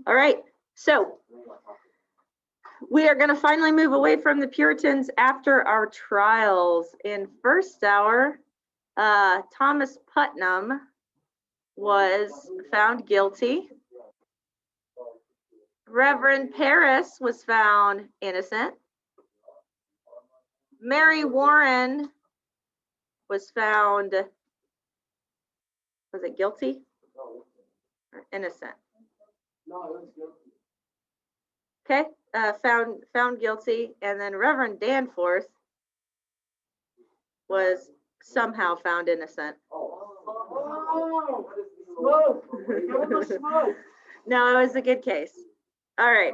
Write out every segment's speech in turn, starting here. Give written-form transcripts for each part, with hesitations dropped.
All right, so we are going to finally move away from the Puritans after our trials. In first hour, Thomas Putnam was found guilty. Reverend Paris was found innocent. Mary Warren was found, was it guilty or innocent? No, it was guilty. Okay, found guilty, and then Reverend Danforth was somehow found innocent. Oh, smoke! Give him the smoke! No, it was a good case. All right.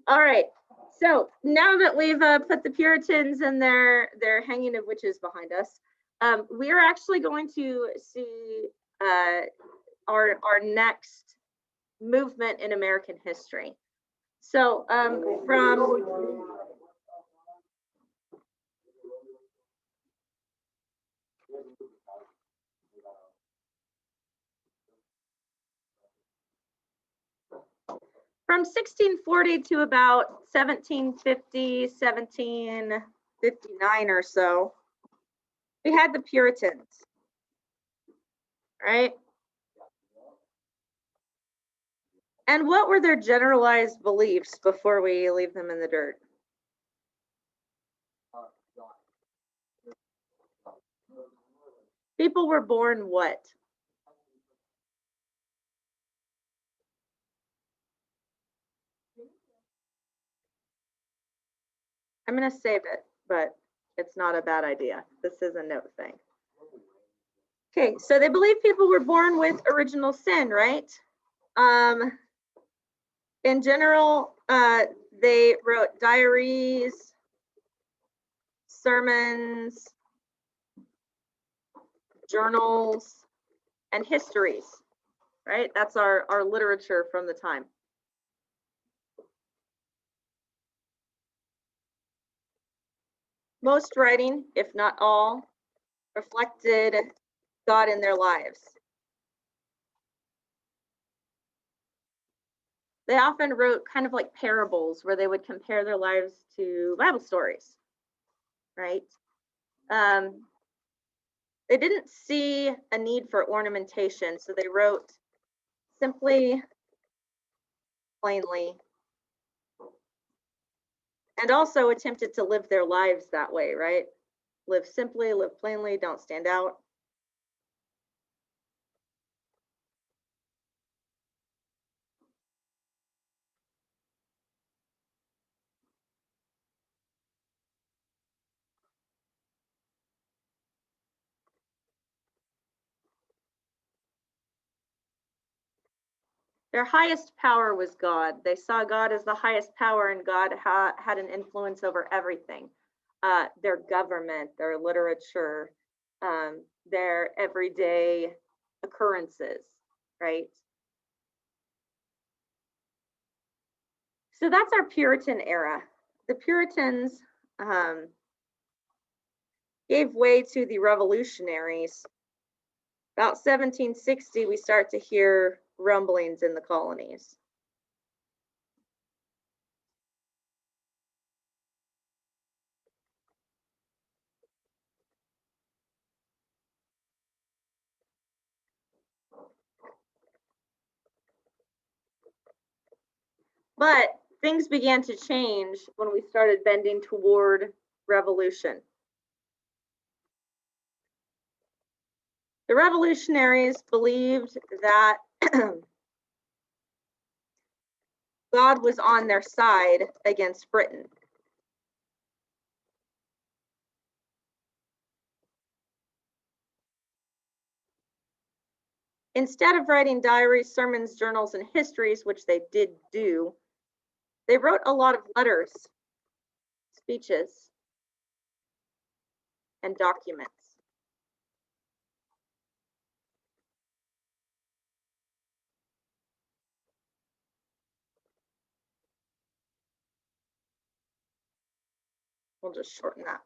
All right. So now that we've put the Puritans and their hanging of witches behind us, we are actually going to see our next movement in American history. So from 1640 to about 1750, 1759 or so, we had the Puritans, right? And what were their generalized beliefs before we leave them in the dirt? People were born what? I'm going to save it, but it's not a bad idea. This is a note thing. Okay, so they believe people were born with original sin, right? In general, they wrote diaries, sermons, journals, and histories, right? That's our literature from the time. Most writing, if not all, reflected God in their lives. They often wrote kind of like parables where they would compare their lives to Bible stories, right? They didn't see a need for ornamentation, so they wrote simply, plainly, and also attempted to live their lives that way, right? Live simply, live plainly, don't stand out. Their highest power was God. They saw God as the highest power, and God had an influence over everything. Their government, their literature, their everyday occurrences, right? So that's our Puritan era. The Puritans gave way to the Revolutionaries. About 1760, we start to hear rumblings in the colonies. But things began to change when we started bending toward revolution. The revolutionaries believed that God was on their side against Britain. Instead of writing diaries, sermons, journals, and histories, which they did do, they wrote a lot of letters, speeches, and documents. We'll just shorten that.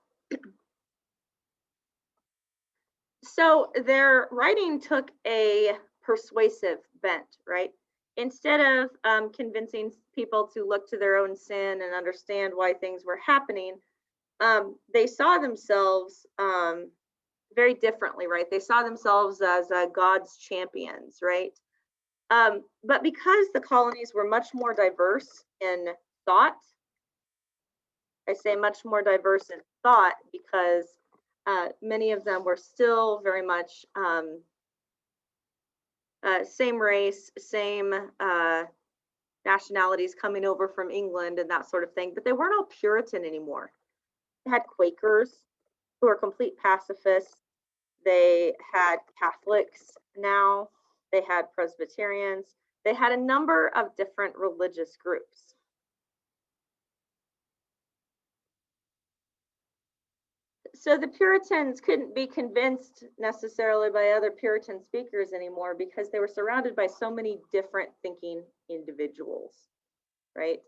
So their writing took a persuasive bent, right? Instead of convincing people to look to their own sin and understand why things were happening, they saw themselves very differently, right? They saw themselves as God's champions, right? But because the colonies were much more diverse in thought, I say much more diverse in thought because many of them were still very much same race, same nationalities coming over from England and that sort of thing, but they weren't all Puritan anymore. They had Quakers who were complete pacifists. They had Catholics now. They had Presbyterians. They had a number of different religious groups. So the Puritans couldn't be convinced necessarily by other Puritan speakers anymore because they were surrounded by so many different thinking individuals, right?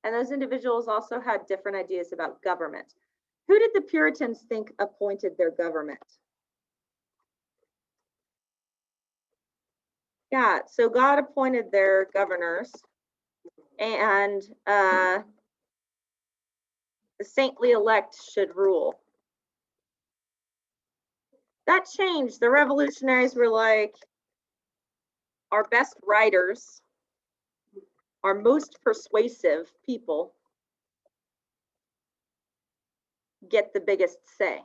And those individuals also had different ideas about government. Who did the Puritans think appointed their government? Yeah, so God appointed their governors, and the saintly elect should rule. That changed. The revolutionaries were like, our best writers, our most persuasive people get the biggest say.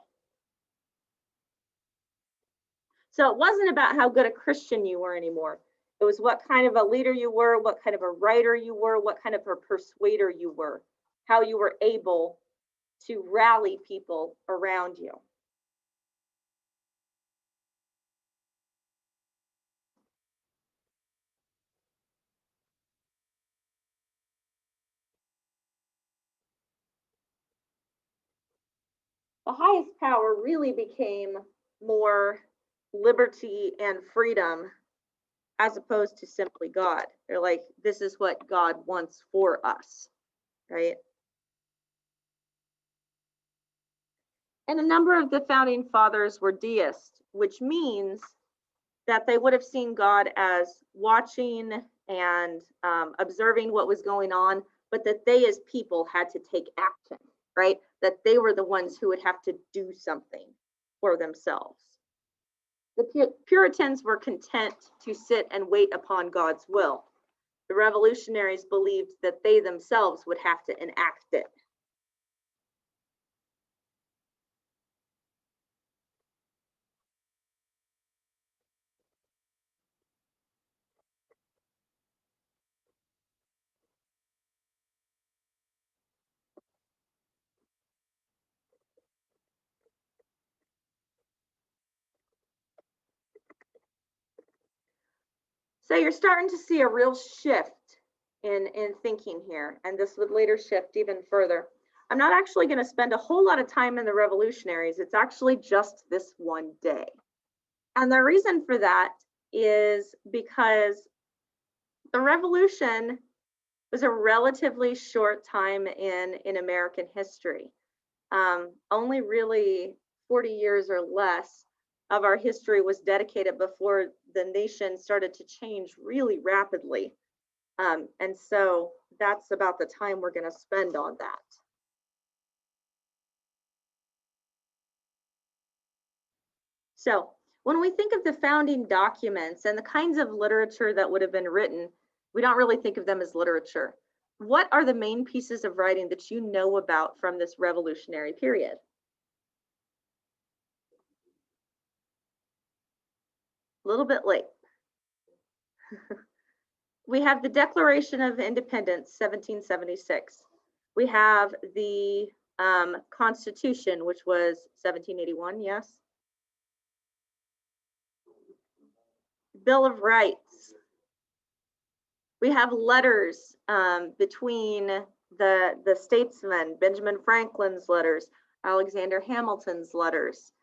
So it wasn't about how good a Christian you were anymore. It was what kind of a leader you were, what kind of a writer you were, what kind of a persuader you were, how you were able to rally people around you. The highest power really became more liberty and freedom as opposed to simply God. They're like, this is what God wants for us, right? And a number of the founding fathers were deists, which means that they would have seen God as watching and observing what was going on, but that they as people had to take action, right? That they were the ones who would have to do something for themselves. The Puritans were content to sit and wait upon God's will. The revolutionaries believed that they themselves would have to enact it. So you're starting to see a real shift in thinking here, and this would later shift even further. I'm not actually going to spend a whole lot of time in the revolutionaries. It's actually just this one day. And the reason for that is because the revolution was a relatively short time in American history. Only really 40 years or less of our history was dedicated before the nation started to change really rapidly. And so that's about the time we're going to spend on that. So when we think of the founding documents and the kinds of literature that would have been written, we don't really think of them as literature. What are the main pieces of writing that you know about from this revolutionary period? A little bit late. We have the Declaration of Independence, 1776. We have the Constitution, which was 1781, yes. Bill of Rights. We have letters between the statesmen, Benjamin Franklin's letters, Alexander Hamilton's letters.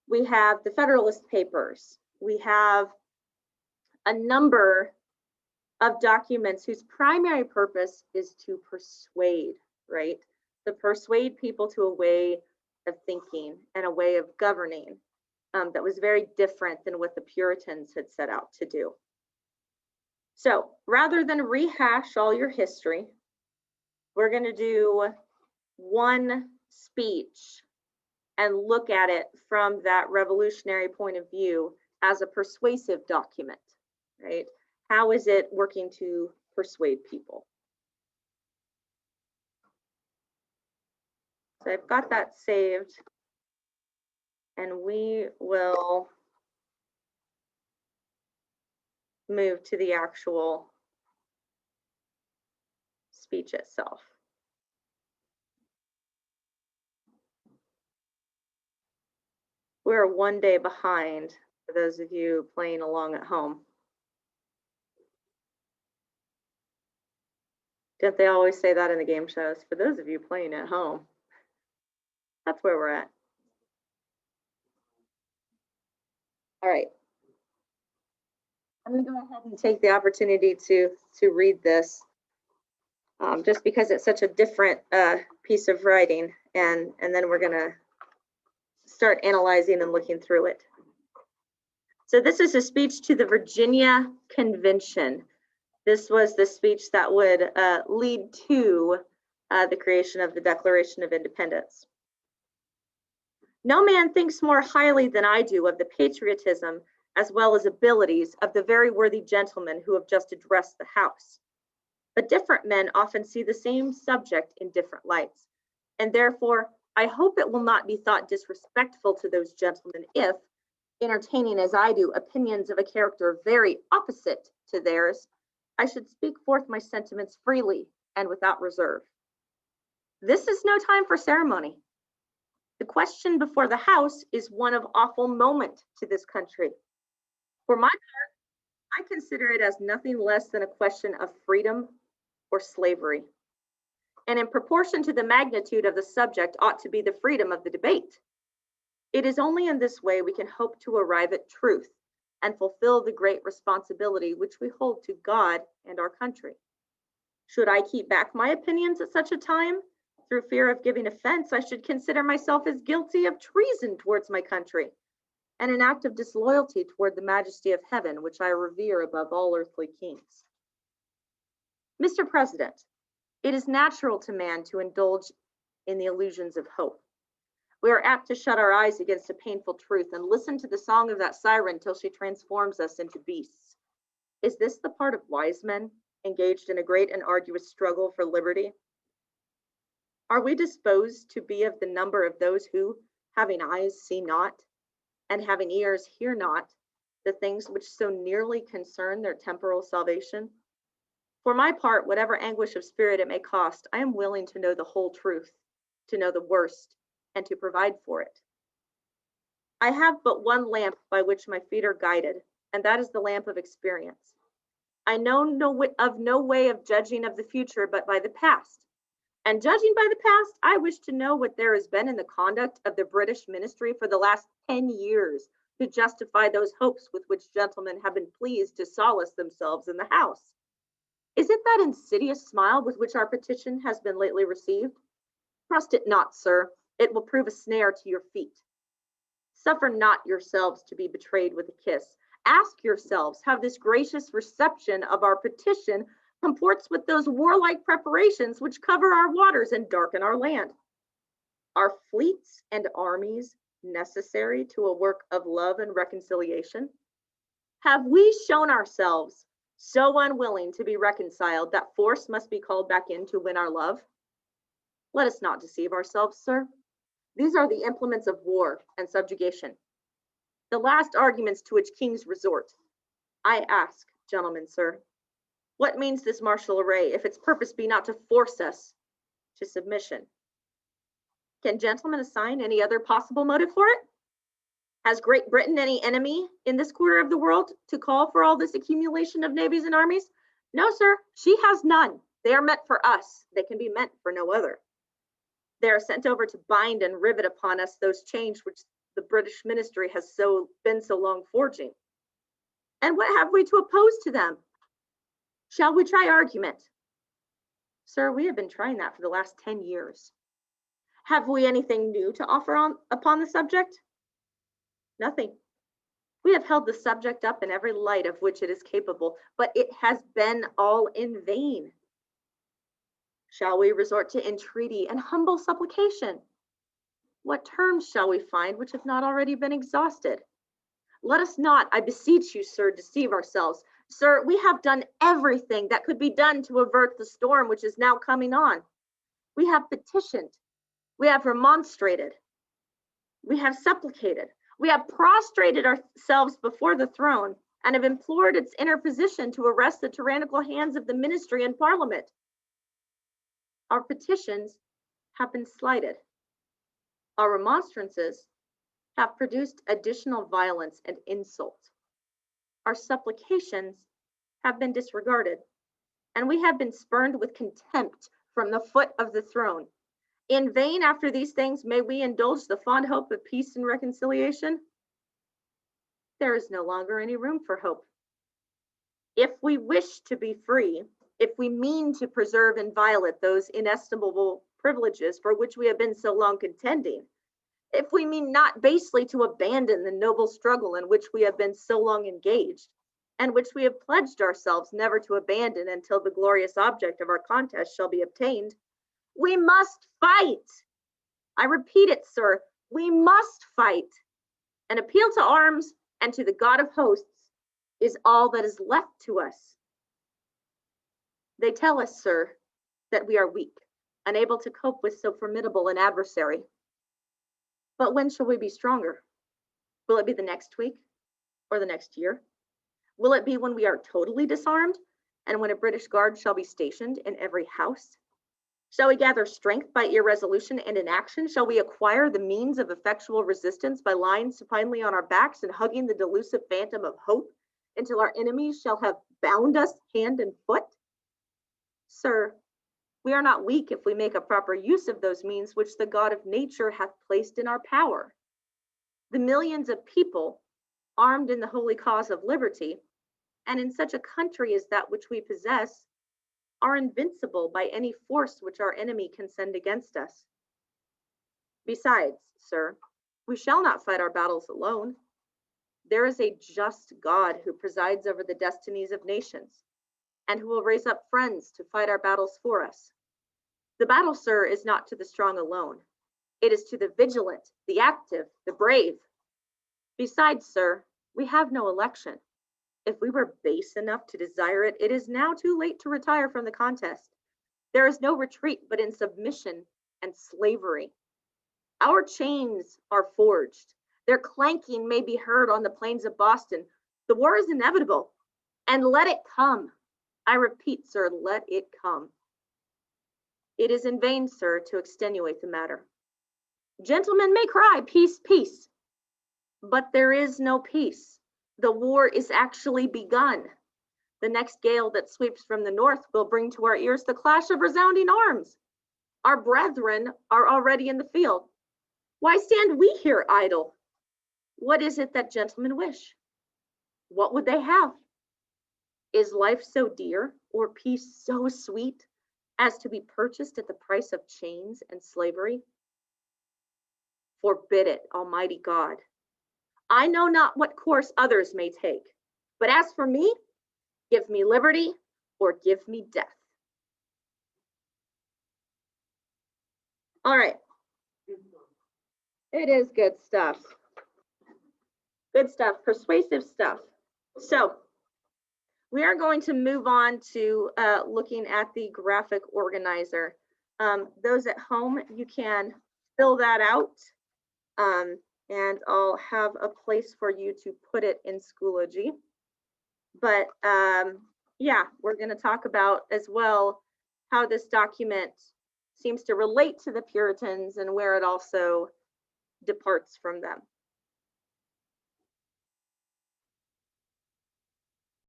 We have the Federalist Papers. We have a number of documents whose primary purpose is to persuade, right? To persuade people to a way of thinking and a way of governing. that was very different than what the Puritans had set out to do. So rather than rehash all your history, we're going to do one speech and look at it from that revolutionary point of view as a persuasive document, right? How is it working to persuade people? So I've got that saved, and we will move to the actual speech itself. We're one day behind for those of you playing along at home. Don't they always say that in the game shows? For those of you playing at home, that's where we're at. All right. I'm going to go ahead and take the opportunity to read this, just because it's such a different piece of writing, and then we're going to start analyzing and looking through it. So this is a speech to the Virginia Convention. This was the speech that would lead to the creation of the Declaration of Independence. No man thinks more highly than I do of the patriotism as well as abilities of the very worthy gentlemen who have just addressed the House. But different men often see the same subject in different lights, and therefore I hope it will not be thought disrespectful to those gentlemen if, entertaining as I do opinions of a character very opposite to theirs, I should speak forth my sentiments freely and without reserve. This is no time for ceremony. The question before the House is one of awful moment to this country. For my part, I consider it as nothing less than a question of freedom or slavery. And in proportion to the magnitude of the subject ought to be the freedom of the debate. It is only in this way we can hope to arrive at truth and fulfill the great responsibility which we hold to God and our country. Should I keep back my opinions at such a time, through fear of giving offense, I should consider myself as guilty of treason towards my country, and an act of disloyalty toward the majesty of heaven, which I revere above all earthly kings. Mr. President, it is natural to man to indulge in the illusions of hope. We are apt to shut our eyes against a painful truth and listen to the song of that siren till she transforms us into beasts. Is this the part of wise men engaged in a great and arduous struggle for liberty? Are we disposed to be of the number of those who, having eyes, see not, and having ears, hear not, the things which so nearly concern their temporal salvation? For my part, whatever anguish of spirit it may cost, I am willing to know the whole truth, to know the worst, and to provide for it. I have but one lamp by which my feet are guided, and that is the lamp of experience. I know of no way of judging of the future but by the past. And judging by the past, I wish to know what there has been in the conduct of the British ministry for the last 10 years to justify those hopes with which gentlemen have been pleased to solace themselves in the House. Is it that insidious smile with which our petition has been lately received? Trust it not, sir. It will prove a snare to your feet. Suffer not yourselves to be betrayed with a kiss. Ask yourselves how this gracious reception of our petition comports with those warlike preparations which cover our waters and darken our land. Are fleets and armies necessary to a work of love and reconciliation? Have we shown ourselves so unwilling to be reconciled that force must be called back in to win our love? Let us not deceive ourselves, sir. These are the implements of war and subjugation, the last arguments to which kings resort. I ask, gentlemen, sir, what means this martial array if its purpose be not to force us to submission? Can gentlemen assign any other possible motive for it? Has Great Britain any enemy in this quarter of the world to call for all this accumulation of navies and armies? No, sir, she has none. They are meant for us. They can be meant for no other. They are sent over to bind and rivet upon us those chains which the British ministry has been so long forging. And what have we to oppose to them? Shall we try argument? Sir, we have been trying that for the last 10 years. Have we anything new to offer upon the subject? Nothing. We have held the subject up in every light of which it is capable, but it has been all in vain. Shall we resort to entreaty and humble supplication? What terms shall we find which have not already been exhausted? Let us not, I beseech you, sir, deceive ourselves. Sir, we have done everything that could be done to avert the storm which is now coming on. We have petitioned, we have remonstrated, we have supplicated, we have prostrated ourselves before the throne and have implored its interposition to arrest the tyrannical hands of the ministry and parliament. Our petitions have been slighted. Our remonstrances have produced additional violence and insult. Our supplications have been disregarded, and we have been spurned with contempt from the foot of the throne. In vain, after these things, may we indulge the fond hope of peace and reconciliation? There is no longer any room for hope. If we wish to be free, if we mean to preserve inviolate those inestimable privileges for which we have been so long contending, if we mean not basely to abandon the noble struggle in which we have been so long engaged, and which we have pledged ourselves never to abandon until the glorious object of our contest shall be obtained, we must fight. I repeat it, sir, we must fight. An appeal to arms and to the God of hosts is all that is left to us. They tell us, sir, that we are weak, unable to cope with so formidable an adversary. But when shall we be stronger? Will it be the next week or the next year? Will it be when we are totally disarmed and when a British guard shall be stationed in every house? Shall we gather strength by irresolution and inaction? Shall we acquire the means of effectual resistance by lying supinely on our backs and hugging the delusive phantom of hope until our enemies shall have bound us hand and foot? Sir, we are not weak if we make a proper use of those means which the God of nature hath placed in our power. The millions of people, armed in the holy cause of liberty, and in such a country as that which we possess, are invincible by any force which our enemy can send against us. Besides, sir, we shall not fight our battles alone. There is a just God who presides over the destinies of nations, and who will raise up friends to fight our battles for us. The battle, sir, is not to the strong alone. It is to the vigilant, the active, the brave. Besides, sir, we have no election. If we were base enough to desire it, it is now too late to retire from the contest. There is no retreat but in submission and slavery. Our chains are forged. Their clanking may be heard on the plains of Boston. The war is inevitable, and let it come. I repeat, sir, let it come. It is in vain, sir, to extenuate the matter. Gentlemen may cry, peace, peace, but there is no peace. The war is actually begun. The next gale that sweeps from the north will bring to our ears the clash of resounding arms. Our brethren are already in the field. Why stand we here idle? What is it that gentlemen wish? What would they have? Is life so dear, or peace so sweet, as to be purchased at the price of chains and slavery? Forbid it, Almighty God. I know not what course others may take, but as for me, give me liberty or give me death. All right. It is good stuff. Good stuff, persuasive stuff. So we are going to move on to looking at the graphic organizer. Those at home, you can fill that out. And I'll have a place for you to put it in Schoology. But yeah, we're going to talk about as well how this document seems to relate to the Puritans and where it also departs from them.